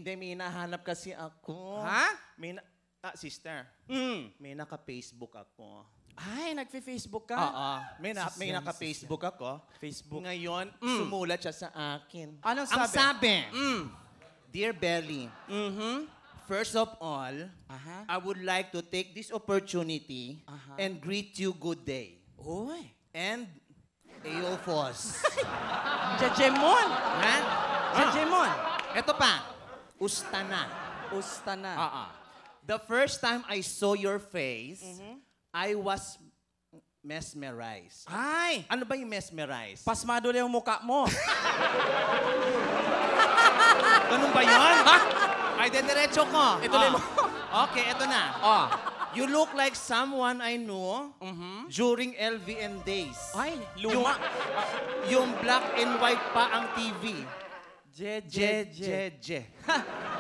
Hindi, may hinahanap kasi ako. Ha? Sister. May naka-Facebook ako. Ay, nagfe-Facebook ka? Oo. May naka-Facebook ako. Facebook. Ngayon, sumulat siya sa akin. Anong Ang sabi? sabi, Dear Belly, first of all, I would like to take this opportunity and greet you good day. Uy. And Eofos. Jajemon. Ha? Jajemon. Ito pa, Ustana. Ustana. The first time I saw your face, I was mesmerized. Ay! Ano ba yung mesmerized? Pasmado na yung mukha mo. Ganun ba yun? Ay, dediretso ko. Ituloy mo. Okay, ito na. You look like someone I knew during LVN days. Ay, luma. Yung black and white pa ang TV. Je.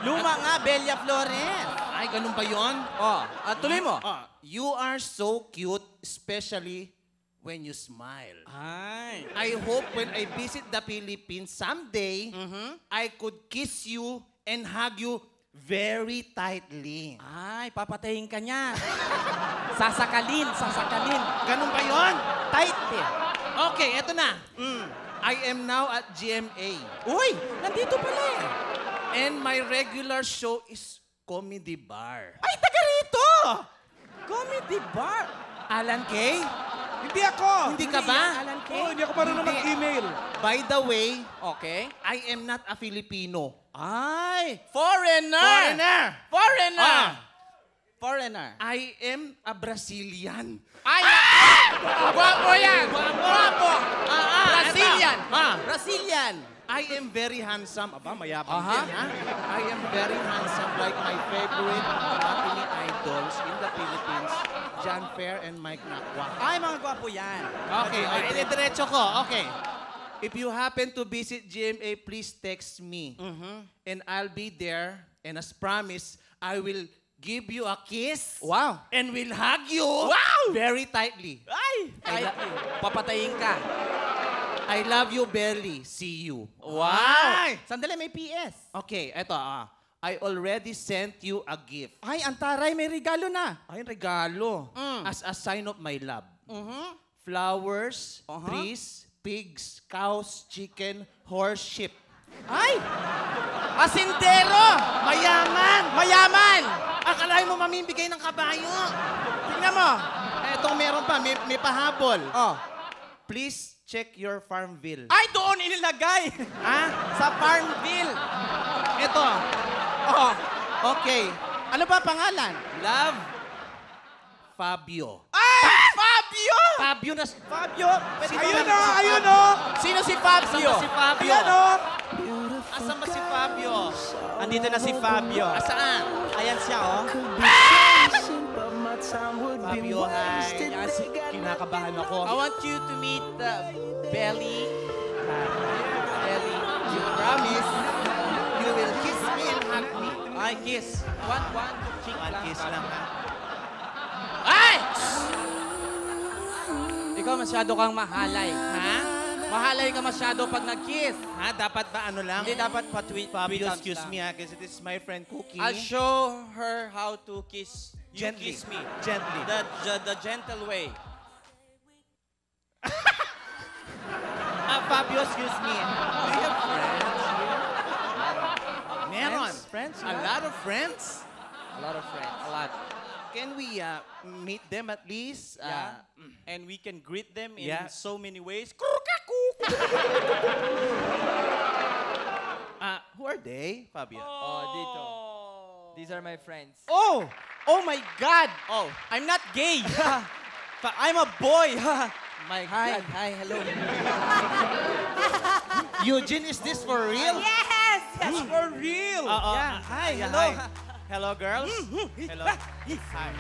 Luma nga, Belia Flores. Ay, ganun ba yun? Tuloy mo. You are so cute, especially when you smile. Ay. I hope when I visit the Philippines someday, I could kiss you and hug you very tightly. Ay, papatayin ka niya. Sasakalin. Ganun ba yun? Tight eh. Okay, eto na. I am now at GMA. Uy, nandito pala eh. And my regular show is Comedy Bar. Ay, taga rito! Comedy Bar. Alan Kay? Hindi ako! Hindi ka ba? Alan K. Hindi ako marunong mag-email. By the way, Okay. I am not a Filipino. Ay, foreigner. Foreigner. I am a Brazilian. Ay, guwapo yan. Guwapo. Brazilian. Brazilian. I am very handsome. Aba, mayabang din, ha? I am very handsome like my favorite matinee idols in the Philippines, John Fair and Mike Nakwa. Ay, mga guwapo yan. Okay, diretso ko. Okay. If you happen to visit GMA, please text me. And I'll be there. And as promised, I will give you a kiss. Wow. And will hug you. Wow! Very tightly. Ay, papatayin ka. I love you, Belly. See you. Wow! Sandali, may PS. Okay, eto. I already sent you a gift. Ay, antaray, may regalo na. Ay, regalo. As a sign of my love. Flowers, trees, pigs, cows, chicken, horse, sheep. Ay! Asindero! Mayaman! Akalain mo mamimigay ng kabayo. Tingnan mo. Etong meron pa, may pahabol. Oh. Please check your farm bill. Ay, doon inilagay. Sa Farmville. Ito. Oh. Okay. Ano pa pangalan? Love, Fabio. Ay! Fabio! Fabio na... Fabio! Ayun o! Sino si Fabio? Asan ba si Fabio? Ayan o! Asan ba si Fabio? Andito na si Fabio. Asaan? Ayan siya, oh. Fabio, hi. Yes. Kinakabahan ako. I want you to meet Belly. Belly. You promise? You will kiss me and hug me. Ay, kiss. One cheek One lang. kiss lang, ha? Ay! Ikaw masyado kang mahalay. Ha? Mahalay ka masyado pag nag-kiss. Ha? Dapat ba ano lang? Hindi dapat pa-tweet. Fabio, excuse me, ha? Kasi this is my friend Cookie. I'll show her how to kiss. You Gently. kiss me. Gently. The gentle way. Fabio, excuse me. Do you have friends here? Meron. Friends? A lot of friends? A lot of friends. A lot. Can we meet them at least? Yeah. And we can greet them in Yeah. so many ways. Who are they, Fabio? Oh, dito. These are my friends. Oh! Oh my God! Oh, I'm not gay! I'm a boy! my Hi, God. hi, hello. Eugene, is this for real? Yes! That's for real! Yeah. Hi, Yeah, hello. hi. Hello, girls. Hello. Hi.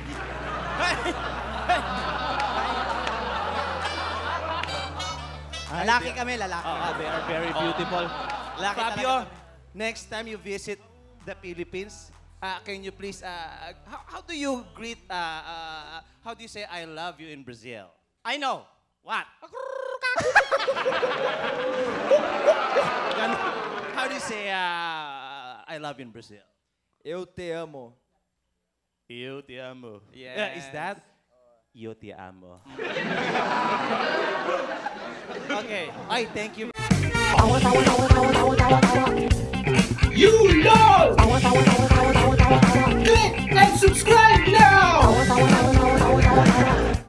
Lalaki kami, lalaki. They are very beautiful. Lalaki Fabio, talaga kami. next time you visit the Philippines, can you please, how do you greet, how do you say I love you in Brazil? I know. What? How do you say, I I love you in Brazil? Eu te amo. Eu te amo. Yes. Is that? Eu te amo. Okay. Ay, thank you. You know!